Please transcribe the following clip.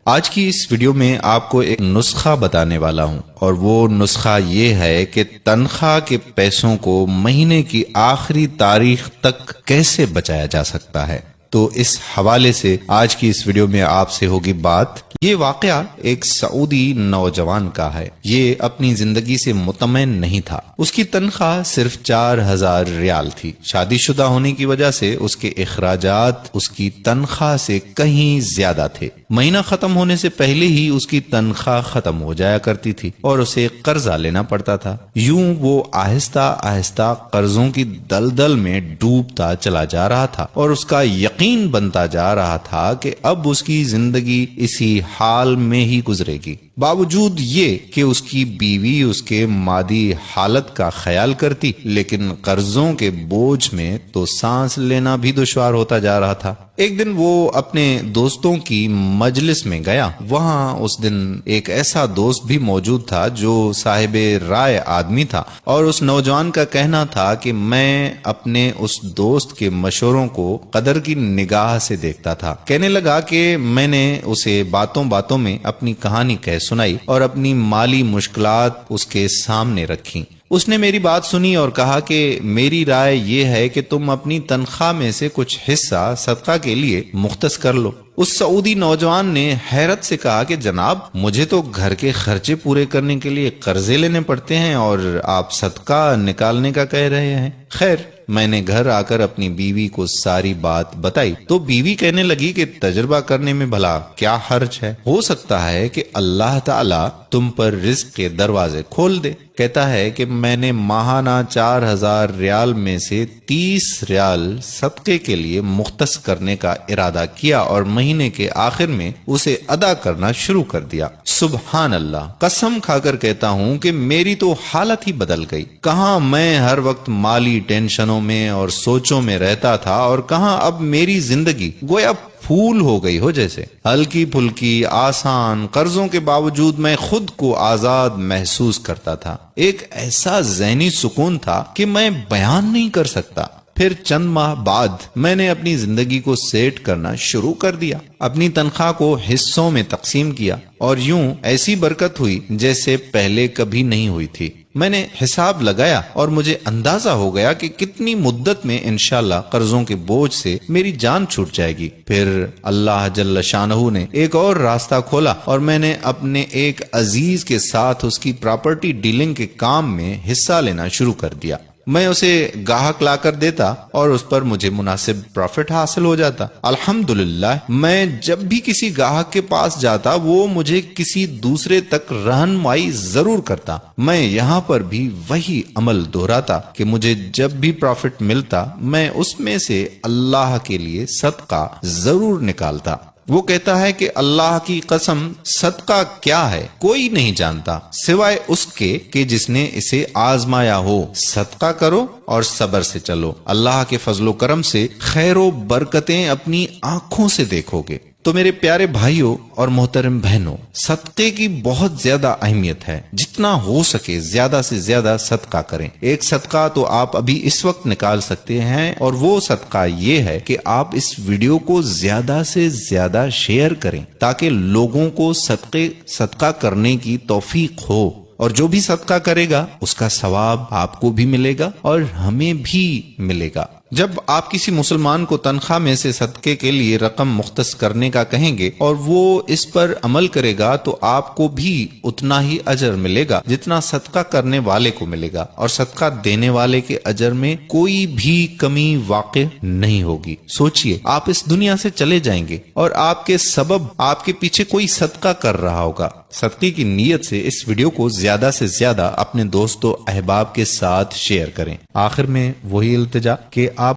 آج کی اس ویڈیو میں آپ کو ایک نسخہ بتانے والا ہوں، اور وہ نسخہ یہ ہے کہ تنخواہ کے پیسوں کو مہینے کی آخری تاریخ تک کیسے بچایا جا سکتا ہے۔ تو اس حوالے سے آج کی اس ویڈیو میں آپ سے ہوگی بات۔ یہ واقعہ ایک سعودی نوجوان کا ہے۔ یہ اپنی زندگی سے مطمئن نہیں تھا۔ اس کی تنخواہ صرف 4000 ریال تھی۔ شادی شدہ ہونے کی وجہ سے اس کے اخراجات اس کی تنخواہ سے کہیں زیادہ تھے۔ مہینہ ختم ہونے سے پہلے ہی اس کی تنخواہ ختم ہو جایا کرتی تھی اور اسے قرضہ لینا پڑتا تھا۔ یوں وہ آہستہ آہستہ قرضوں کی دلدل میں ڈوبتا چلا جا رہا تھا، اور اس کا یقین بنتا جا رہا تھا کہ اب اس کی زندگی اسی حال میں ہی گزرے گی۔ باوجود یہ کہ اس کی بیوی اس کے مادی حالت کا خیال کرتی، لیکن قرضوں کے بوجھ میں تو سانس لینا بھی دشوار ہوتا جا رہا تھا۔ ایک دن وہ اپنے دوستوں کی مجلس میں گیا۔ وہاں اس دن ایک ایسا دوست بھی موجود تھا جو صاحب رائے آدمی تھا، اور اس نوجوان کا کہنا تھا کہ میں اپنے اس دوست کے مشوروں کو قدر کی نگاہ سے دیکھتا تھا۔ کہنے لگا کہ میں نے اسے باتوں باتوں میں اپنی کہانی کہہ سنائی اور اپنی مالی مشکلات اس کے سامنے رکھی۔ اس نے میری بات سنی اور کہا کہ میری رائے یہ ہے کہ تم اپنی تنخواہ میں سے کچھ حصہ صدقہ کے لیے مختص کر لو۔ اس سعودی نوجوان نے حیرت سے کہا کہ جناب، مجھے تو گھر کے خرچے پورے کرنے کے لیے قرضے لینے پڑتے ہیں اور آپ صدقہ نکالنے کا کہہ رہے ہیں۔ خیر، میں نے گھر آ کر اپنی بیوی کو ساری بات بتائی تو بیوی کہنے لگی کہ تجربہ کرنے میں بھلا کیا حرج ہے، ہو سکتا ہے کہ اللہ تعالیٰ تم پر رزق کے دروازے کھول دے۔ کہتا ہے کہ میں نے ماہانہ 4000 ریال میں سے 30 ریال صدقے کے لیے مختص کرنے کا ارادہ کیا اور مہینے کے آخر میں اسے ادا کرنا شروع کر دیا۔ سبحان اللہ، قسم کھا کر کہتا ہوں کہ میری تو حالت ہی بدل گئی۔ کہاں میں ہر وقت مالی ٹینشنوں میں اور سوچوں میں رہتا تھا، اور کہاں اب میری زندگی گویا پھول ہو گئی ہو جیسے، ہلکی پھلکی آسان۔ قرضوں کے باوجود میں خود کو آزاد محسوس کرتا تھا۔ ایک ایسا ذہنی سکون تھا کہ میں بیان نہیں کر سکتا۔ پھر چند ماہ بعد میں نے اپنی زندگی کو سیٹ کرنا شروع کر دیا، اپنی تنخواہ کو حصوں میں تقسیم کیا، اور یوں ایسی برکت ہوئی جیسے پہلے کبھی نہیں ہوئی تھی۔ میں نے حساب لگایا اور مجھے اندازہ ہو گیا کہ کتنی مدت میں انشاءاللہ قرضوں کے بوجھ سے میری جان چھوٹ جائے گی۔ پھر اللہ جل شانہ نے ایک اور راستہ کھولا، اور میں نے اپنے ایک عزیز کے ساتھ اس کی پراپرٹی ڈیلنگ کے کام میں حصہ لینا شروع کر دیا۔ میں اسے گاہک لا کر دیتا اور اس پر مجھے مناسب پروفٹ حاصل ہو جاتا۔ الحمدللہ، میں جب بھی کسی گاہک کے پاس جاتا وہ مجھے کسی دوسرے تک رہنمائی ضرور کرتا۔ میں یہاں پر بھی وہی عمل دہراتا کہ مجھے جب بھی پروفٹ ملتا میں اس میں سے اللہ کے لیے صدقہ ضرور نکالتا۔ وہ کہتا ہے کہ اللہ کی قسم، صدقہ کیا ہے کوئی نہیں جانتا سوائے اس کے کہ جس نے اسے آزمایا ہو۔ صدقہ کرو اور صبر سے چلو، اللہ کے فضل و کرم سے خیر و برکتیں اپنی آنکھوں سے دیکھو گے۔ تو میرے پیارے بھائیوں اور محترم بہنوں، صدقے کی بہت زیادہ اہمیت ہے۔ جتنا ہو سکے زیادہ سے زیادہ صدقہ کریں۔ ایک صدقہ تو آپ ابھی اس وقت نکال سکتے ہیں، اور وہ صدقہ یہ ہے کہ آپ اس ویڈیو کو زیادہ سے زیادہ شیئر کریں تاکہ لوگوں کو صدقہ کرنے کی توفیق ہو، اور جو بھی صدقہ کرے گا اس کا ثواب آپ کو بھی ملے گا اور ہمیں بھی ملے گا۔ جب آپ کسی مسلمان کو تنخواہ میں سے صدقے کے لیے رقم مختص کرنے کا کہیں گے اور وہ اس پر عمل کرے گا تو آپ کو بھی اتنا ہی اجر ملے گا جتنا صدقہ کرنے والے کو ملے گا، اور صدقہ دینے والے کے اجر میں کوئی بھی کمی واقع نہیں ہوگی۔ سوچئے، آپ اس دنیا سے چلے جائیں گے اور آپ کے سبب آپ کے پیچھے کوئی صدقہ کر رہا ہوگا۔ صدقے کی نیت سے اس ویڈیو کو زیادہ سے زیادہ اپنے دوستوں احباب کے ساتھ شیئر کریں۔ آخر میں وہی التجا کہ آپ